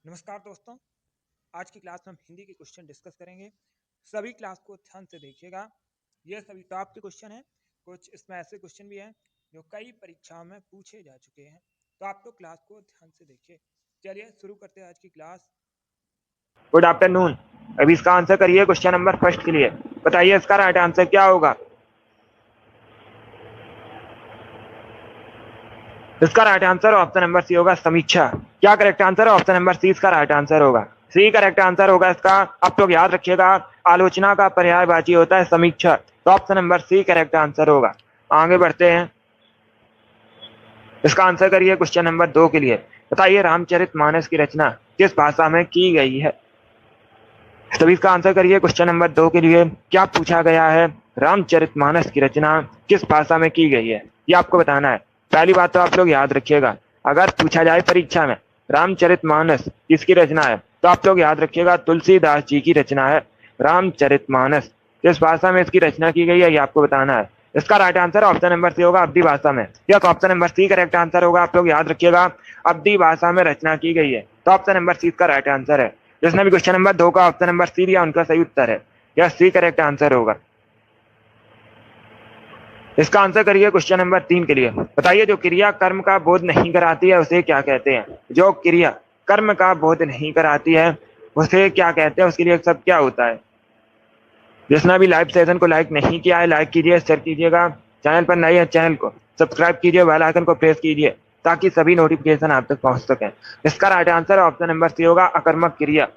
नमस्कार दोस्तों। आज की क्लास में हम हिंदी के क्वेश्चन डिस्कस करेंगे। सभी क्लास को ध्यान से देखिएगा। ये सभी टॉप के क्वेश्चन हैं। कुछ इसमें ऐसे क्वेश्चन भी हैं जो कई परीक्षाओं में पूछे जा चुके हैं, तो आप तो क्लास को ध्यान से देखिए। चलिए शुरू करते हैं आज की क्लास। Good afternoon. अभी इसका आंसर करिए क्वेश्चन नंबर फर्स्ट के लिए। बताइए इसका राइट आंसर क्या होगा। इसका right answer option number C होगा, समीक्षा। क्या करेक्ट आंसर है? ऑप्शन नंबर सी इसका राइट आंसर होगा। सी करेक्ट आंसर होगा इसका। आप लोग याद रखिएगा, आलोचना का पर्यायवाची होता है समीक्षा, तो option number C correct answer होगा। आगे बढ़ते हैं। इसका आंसर करिए क्वेश्चन नंबर 2 के लिए। बताइए रामचरितमानस की रचना किस भाषा में की गई है। तभी इसका आंसर करिए क्वेश्चन नंबर 2 के लिए। क्या पूछा गया है? रामचरितमानस की रचना किस भाषा में की गई है, ये आपको बताना है। पहली बात तो आप लोग याद रखिएगा, अगर पूछा जाए परीक्षा में रामचरितमानस किसकी रचना है, तो आप लोग याद रखिएगा तुलसीदास जी की रचना है रामचरितमानस। किस भाषा में इसकी रचना की गई है, ये आपको बताना है। इसका right answer option number C होगा, अवधी भाषा में। Yes, option number C correct answer होगा। आप लोग याद रखिएगा, अवधी भाषा में रचना की गई है, तो ऑप्शन नंबर सी इसका राइट आंसर है। जिसने भी क्वेश्चन नंबर 2 का ऑप्शन नंबर सी दिया, उनका सही उत्तर है। यह सी करेक्ट आंसर होगा। इसका आंसर करिए क्वेश्चन नंबर 3 के लिए। बताइए जो क्रिया कर्म का बोध नहीं कराती है उसे क्या कहते हैं। जो क्रिया कर्म का बोध नहीं कराती है उसे क्या कहते हैं, उसके लिए सब क्या होता है। जिसने भी लाइव सेशन को लाइक नहीं किया है, लाइक कीजिए, शेयर कीजिएगा। चैनल पर नए हैं, चैनल को सब्सक्राइब कीजिए, बेल आइकन को प्रेस कीजिए ताकि सभी नोटिफिकेशन आप तक पहुंच सके। इसका right answer option number C होगा, अकर्मक क्रिया।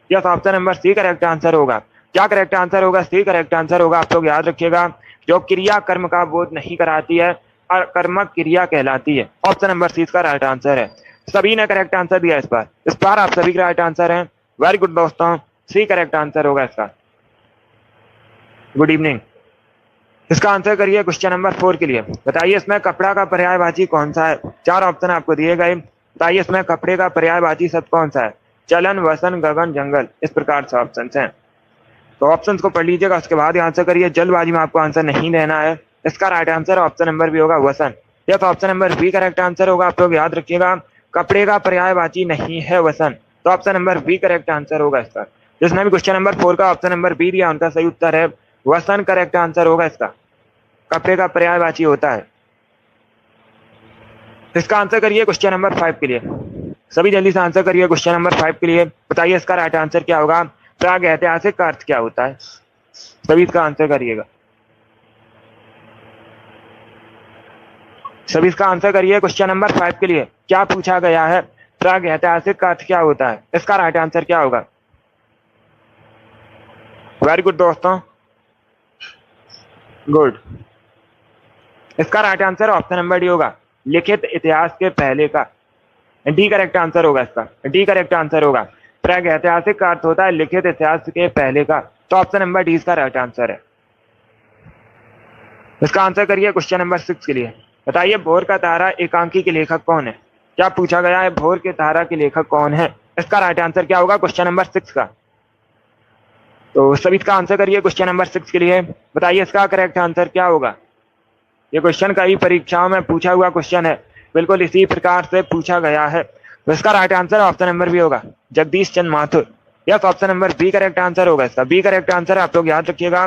Yes, option number C correct answer होगा। क्या करेक्ट आंसर होगा? सी करेक्ट आंसर होगा। आप लोग याद रखिएगा, जो क्रिया कर्म का बोध नहीं कराती है अकर्मक क्रिया कहलाती है। ऑप्शन नंबर सी इसका राइट आंसर है। सभी ने करेक्ट आंसर दिया इस बार आप सभी का राइट आंसर है। वेरी गुड दोस्तों, सी करेक्ट आंसर होगा इसका। Good evening. इसका आंसर करिए क्वेश्चन नंबर 4 के लिए। बताइए इसमें कपड़ा का पर्यायवाची कौन सा है। 4 ऑप्शन आपको दिए गए। बताइए इसमें कपड़े का पर्यायवाची शब्द कौन सा है। चलन, वसन, गगन, जंगल, इस प्रकार से ऑप्शन हैं। तो ऑप्शंस को पढ़ लीजिएगा, उसके बाद आंसर करिए। जल्दबाजी में आपको आंसर नहीं देना है। इसका right answer option number B होगा, वसन। यह तो option number B correct answer होगा। आप लोग याद रखिएगा, कपड़े का पर्यायवाची नहीं है वसन, तो option number B correct answer होगा इसका। जिसने भी क्वेश्चन नंबर 4 का ऑप्शन नंबर बी दिया, उनका सही उत्तर है वसन करेक्ट आंसर होगा इसका। कपड़े का पर्यायवाची होता है। इसका आंसर करिए क्वेश्चन नंबर 5 के लिए। सभी जल्दी से आंसर करिए क्वेश्चन नंबर 5 के लिए। बताइए इसका राइट आंसर क्या होगा। प्राग ऐतिहासिक का अर्थ क्या होता है। सभी इसका आंसर करिएगा। सभी इसका आंसर करिए क्वेश्चन नंबर 5 के लिए। क्या पूछा गया है? प्राग ऐतिहासिक का अर्थ क्या होता है। इसका राइट आंसर क्या होगा। वेरी गुड दोस्तों, गुड। इसका right answer option number D होगा, लिखित इतिहास के पहले का। डी करेक्ट आंसर होगा इसका। डी करेक्ट आंसर होगा। प्राग ऐतिहासिक का अर्थ होता है लिखित इतिहास के पहले का, तो ऑप्शन नंबर डी इसका राइट आंसर है। इसका आंसर करिए क्वेश्चन नंबर 6 के लिए। बताइए भोर का तारा एकांकी के लेखक कौन है। क्या पूछा गया है? भोर के तारा के लेखक कौन है। इसका राइट आंसर क्या होगा क्वेश्चन नंबर 6 का। तो सभी इसका आंसर करिए क्वेश्चन नंबर 6 के लिए। बताइए इसका करेक्ट आंसर क्या होगा। ये क्वेश्चन कई परीक्षाओं में पूछा हुआ क्वेश्चन है, बिल्कुल इसी प्रकार से पूछा गया है। तो इसका right answer option number B होगा, Jagdish Chandra Mathur. Yes, option number B correct answer होगा इसका। बी करेक्ट आंसर है। आप लोग याद रखिएगा,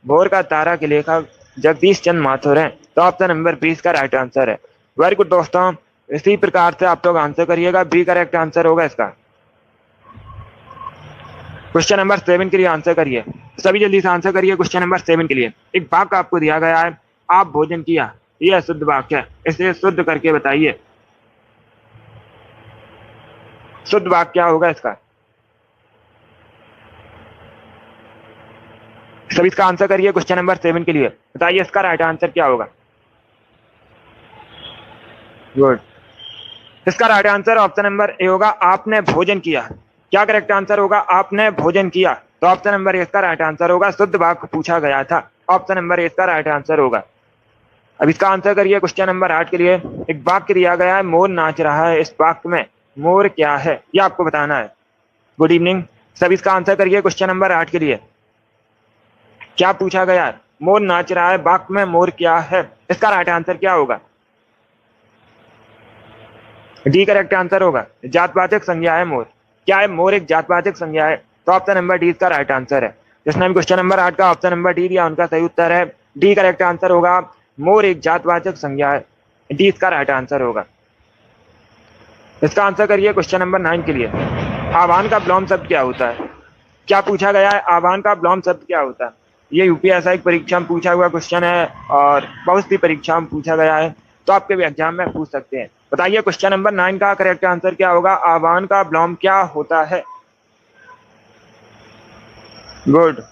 भोर का तारा के लेखक जगदीश चंद्र माथुर हैं, तो ऑप्शन नंबर बी इसका राइट आंसर है। वेरी गुड दोस्तों, इसी प्रकार से आप लोग आंसर करिएगा। बी करेक्ट आंसर होगा इसका। क्वेश्चन नंबर 7 के लिए आंसर करिए। सभी जल्दी से आंसर करिए क्वेश्चन नंबर 7 के लिए। एक वाक्य आपको दिया गया है, आप भोजन किया, यह शुद्ध वाक्य है, इसे शुद्ध करके बताइए। शुद्ध वाक्य क्या होगा इसका। सभी इसका आंसर करिए क्वेश्चन नंबर 7 के लिए। बताइए इसका राइट आंसर क्या होगा। गुड। इसका right answer option number A होगा, आपने भोजन किया। क्या करेक्ट आंसर होगा? आपने भोजन किया, तो ऑप्शन नंबर ए इसका राइट आंसर होगा। शुद्ध वाक्य पूछा गया था, ऑप्शन नंबर ए इसका राइट आंसर होगा। अब इसका आंसर करिए क्वेश्चन नंबर 8 के लिए। एक वाक्य दिया गया है, मोर नाच रहा है, इस वाक्य में मोर क्या है, ये आपको बताना है। Good evening. सभी इसका आंसर करिए क्वेश्चन नंबर 8 के लिए। क्या पूछा गया है? मोर नाच रहा है, वाक्य में मोर क्या है, इसका राइट आंसर क्या होगा। डी करेक्ट आंसर होगा, जातवाचक संज्ञा है मोर। क्या है? मोर एक जातवाचक संज्ञा है। तो ऑप्शन नंबर डी इसका राइट आंसर है। जिसने भी क्वेश्चन नंबर 8 का ऑप्शन नंबर डी दिया उनका सही उत्तर है डी। करेक्ट आंसर होगा मोर एक जातवाचक संज्ञा है, डी इसका राइट आंसर होगा। इसका आंसर करिए क्वेश्चन नंबर 9 के लिए। आह्वान का विलोम शब्द क्या होता है? क्या पूछा गया है? आह्वान का विलोम शब्द क्या होता है? ये यूपीएससी की परीक्षा में पूछा हुआ क्वेश्चन है और बहुत सी परीक्षा में पूछा गया है, तो आपके भी एग्जाम में पूछ सकते हैं। बताइए क्वेश्चन नंबर 9 का करेक्ट आंसर क्या होगा? आह्वान का विलोम क्या होता है? गुड।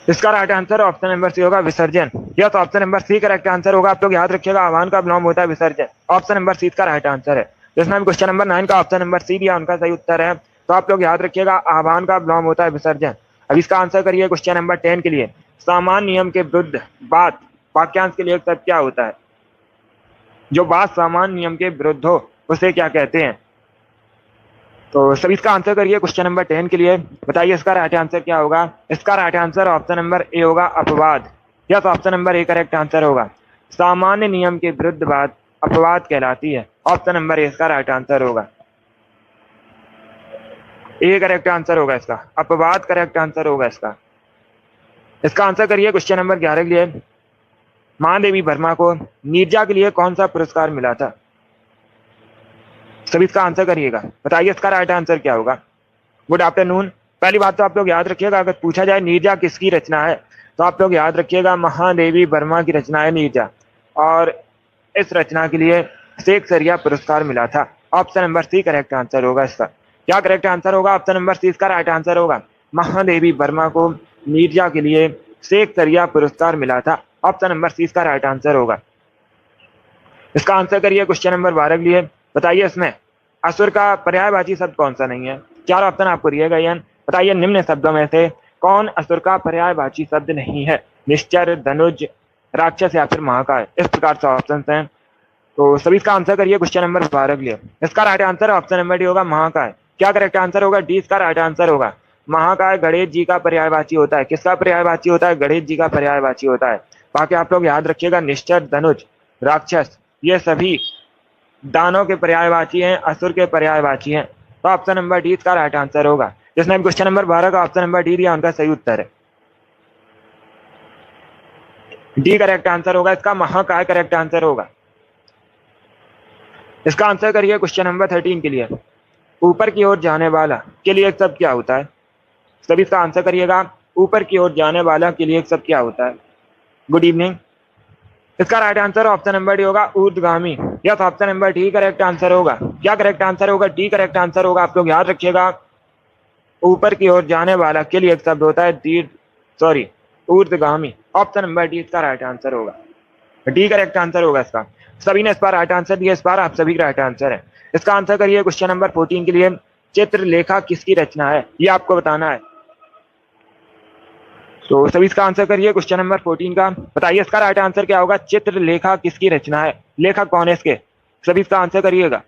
इसका right answer option number C होगा विसर्जन। Yes, option number C correct answer होगा। आप लोग याद रखिएगा आह्वान का विलोम होता है विसर्जन। ऑप्शन नंबर सी इसका राइट आंसर है। जिसने भी क्वेश्चन नंबर 9 का ऑप्शन नंबर सी दिया उनका सही उत्तर है। तो आप लोग याद रखिएगा आह्वान का विलोम होता है विसर्जन। अब इसका आंसर करिए क्वेश्चन नंबर 10 के लिए। सामान्य नियम के विरुद्ध बात वाक्यांश के लिए एक शब्द क्या होता है? जो बात सामान्य नियम के विरुद्ध हो उसे क्या कहते हैं? तो सभी इसका आंसर करिए क्वेश्चन नंबर 10 के लिए। बताइए इसका राइट आंसर क्या होगा? इसका right answer option number A होगा अपवाद। Yes, option number A correct answer होगा। सामान्य नियम के विरुद्ध बात अपवाद कहलाती है। ऑप्शन नंबर ए इसका राइट आंसर होगा। ए करेक्ट आंसर होगा इसका, अपवाद करेक्ट आंसर होगा इसका। इसका आंसर करिए क्वेश्चन नंबर 11 के लिए। महादेवी वर्मा को नीरजा के लिए कौन सा पुरस्कार मिला था? सभी इसका आंसर करिएगा। बताइए इसका राइट आंसर क्या होगा? Good afternoon. पहली बात तो आप लोग याद रखिएगा, अगर पूछा जाए नीरजा किसकी रचना है तो आप लोग याद रखिएगा महादेवी वर्मा की रचना है नीरजा, और इस रचना के लिए शेक्सपियर पुरस्कार मिला था। Option number C correct answer होगा इसका। क्या करेक्ट आंसर होगा? ऑप्शन नंबर सी इसका राइट आंसर होगा। महादेवी वर्मा को नीरजा के लिए शेक्सपियर पुरस्कार मिला था। ऑप्शन नंबर सी इसका राइट आंसर होगा। इसका आंसर करिए क्वेश्चन नंबर 12 के लिए। बताइए इसमें असुर का पर्यायवाची शब्द कौन सा नहीं है? चार ऑप्शन आपको दिए गए हैं। बताइए निम्न शब्दों में से कौन असुर का पर्यायवाची शब्द नहीं है? निश्चर, धनुज, राक्षस या फिर महाकाय। इस प्रकार से ऑप्शन हैं, तो सभी इसका आंसर करिए क्वेश्चन नंबर 12 के लिए। इसका right answer option number D होगा महाकाय। क्या करेक्ट आंसर होगा? डी इसका राइट आंसर होगा। महाकाय गणेश जी का पर्यायवाची होता है। किसका पर्यायवाची होता है? गणेश जी का पर्यायवाची होता है। बाकी आप लोग याद रखिएगा निश्चर, धनुज, राक्षस ये सभी दानों के पर्यायवाची हैं, असुर के पर्यायवाची हैं। तो ऑप्शन नंबर डी इसका राइट आंसर होगा। जिसने भी क्वेश्चन नंबर 12 का ऑप्शन नंबर डी दिया उनका सही उत्तर है डी करेक्ट आंसर होगा इसका। महाकाय करेक्ट आंसर होगा। इसका आंसर करिए क्वेश्चन नंबर 13 के लिए। ऊपर की ओर जाने वाला के लिए एक शब्द क्या होता है? सभी इसका आंसर करिएगा। ऊपर की ओर जाने वाला के लिए एक शब्द क्या होता है? Good evening. इसका right answer option number D होगा ऊर्ध्वगामी। Yes, option number D correct answer होगा। क्या करेक्ट आंसर होगा? डी करेक्ट आंसर होगा। आप लोग याद रखिएगा ऊपर की ओर जाने वाला के लिए एक शब्द होता है ऊर्ध्वगामी। ऑप्शन नंबर डी इसका राइट आंसर होगा। डी करेक्ट आंसर होगा इसका। सभी ने इस बार राइट आंसर दिया, इस बार आप सभी का राइट आंसर है। इसका आंसर करिए क्वेश्चन नंबर 14 के लिए। चित्रलेखा किसकी रचना है? ये आपको बताना है। तो सभी इसका आंसर करिए क्वेश्चन नंबर 14 का। बताइए इसका राइट आंसर क्या होगा? चित्रलेखा किसकी रचना है? लेखक कौन है इसके? सभी इसका आंसर करिएगा।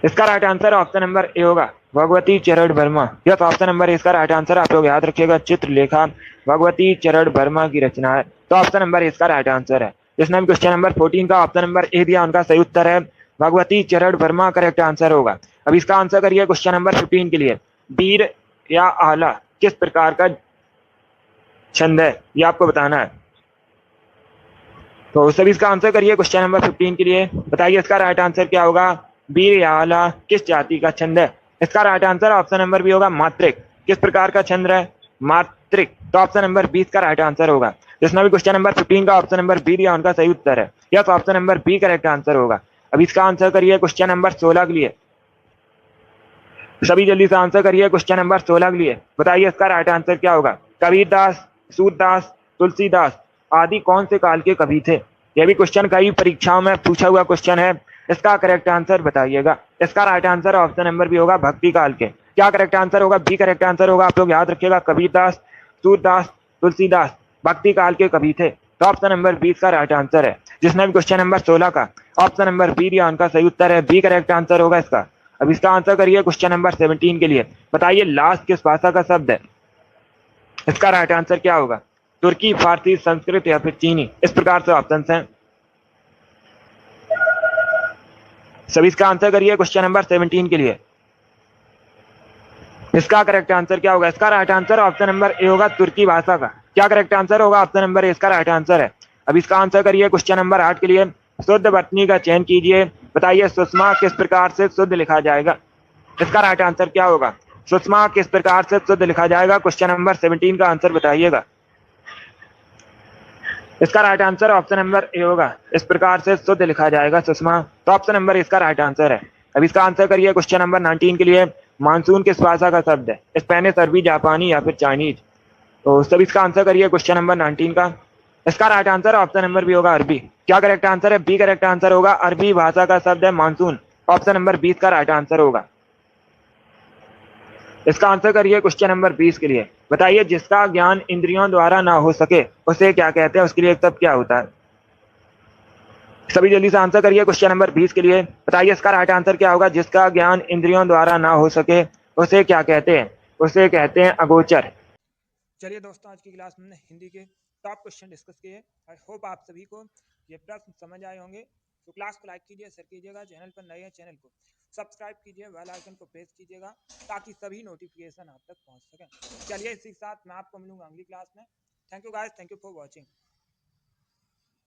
इसका right answer option number A होगा भगवती चरण वर्मा। यस, ऑप्शन नंबर इसका राइट आंसर। आप लोग याद रखिएगा चित्रलेखा भगवती चरण वर्मा की रचना है। तो ऑप्शन नंबर इसका राइट आंसर है। जिसने भी क्वेश्चन नंबर 14 का ऑप्शन नंबर ए दिया उनका सही उत्तर है भगवती चरण वर्मा करेक्ट आंसर होगा। अब इसका आंसर करिए क्वेश्चन नंबर 15 के लिए। वीर या आला किस प्रकार का छंद है? ये आपको बताना है। तो सभी इसका आंसर करिए क्वेश्चन नंबर 15 के लिए। बताइए इसका राइट आंसर क्या होगा? वीर या आला किस जाति का छंद है? इसका right answer option number B होगा मात्रिक। किस प्रकार का छंद है? मात्रिक। तो ऑप्शन नंबर 20 का राइट आंसर होगा। जिसने भी क्वेश्चन नंबर 15 का ऑप्शन नंबर बी दिया उनका सही उत्तर है। Yes, option number B correct answer होगा। अब इसका आंसर करिए क्वेश्चन नंबर 16 के लिए। सभी जल्दी से आंसर करिए क्वेश्चन नंबर 16 के लिए। बताइए इसका राइट आंसर क्या होगा? कबीरदास, सूरदास, तुलसीदास आदि कौन से काल के कवि थे? यह भी क्वेश्चन कई परीक्षाओं में पूछा हुआ क्वेश्चन है। इसका करेक्ट आंसर बताइएगा। इसका right answer option number B होगा भक्ति काल के। क्या करेक्ट आंसर होगा? बी करेक्ट आंसर होगा। आप लोग याद रखिएगा कबीरदास, सूरदास, तुलसीदास भक्ति काल के कवि थे। तो ऑप्शन नंबर 20 का राइट आंसर है। जिसने भी क्वेश्चन नंबर 16 का ऑप्शन नंबर बी दिया उनका सही उत्तर है बी करेक्ट आंसर होगा इसका। अब इसका आंसर करिए क्वेश्चन नंबर 17 के लिए। बताइए लास्ट किस भाषा का शब्द है? इसका राइट आंसर क्या होगा? तुर्की, फारसी, संस्कृत या फिर चीनी? इस प्रकार से ऑप्शन हैं, सभी इसका आंसर करिए क्वेश्चन नंबर 17 के लिए। इसका करेक्ट आंसर क्या होगा? इसका right answer option number A होगा, तुर्की भाषा का। क्या करेक्ट आंसर होगा? ऑप्शन नंबर ए इसका राइट आंसर है। अब इसका आंसर करिए क्वेश्चन नंबर 8 के लिए। शुद्ध वर्तनी का चयन कीजिए, बताइए सुषमा किस प्रकार से शुद्ध लिखा जाएगा? इसका राइट आंसर क्या होगा? सुषमा किस प्रकार से शुद्ध लिखा जाएगा? क्वेश्चन नंबर 17 का आंसर बताइएगा। इसका right answer option number A होगा, इस प्रकार से शुद्ध लिखा जाएगा सुषमा। तो ऑप्शन नंबर इसका राइट आंसर है। अब इसका आंसर करिए क्वेश्चन नंबर 19 के लिए। मानसून किस भाषा का शब्द है? स्पेनिश, अरबी, जापानी या फिर चाइनीज? तो सब इसका आंसर करिए क्वेश्चन नंबर 19 का। इसका right answer option number B होगा, अरबी। क्या करेक्ट आंसर है? बी करेक्ट आंसर होगा, अरबी भाषा का शब्द है मानसून। ऑप्शन नंबर 20 का राइट आंसर होगा। इसका आंसर करिए क्वेश्चन नंबर 20 के लिए। बताइए जिसका ज्ञान इंद्रियों द्वारा ना हो सके उसे क्या कहते हैं? उसके लिए सब क्या होता है? सभी जल्दी से आंसर करिए क्वेश्चन नंबर 20 के लिए। बताइए इसका राइट आंसर क्या होगा? जिसका ज्ञान इंद्रियों द्वारा ना हो सके उसे क्या कहते हैं? उसे कहते हैं अगोचर। चलिए दोस्तों, आज की क्लास में हमने हिंदी के टॉप क्वेश्चन डिस्कस किए। आई होप आप सभी को ये प्रश्न समझ आए होंगे। तो क्लास को लाइक कीजिए, शेयर कीजिएगा, चैनल पर नए हैं चैनल को सब्सक्राइब कीजिए, बेल आइकन को प्रेस कीजिएगा ताकि सभी नोटिफिकेशन आप तक पहुंच सकें। चलिए इसी के साथ मैं आपको मिलूंगा अगली क्लास में। Thank you guys, thank you for watching.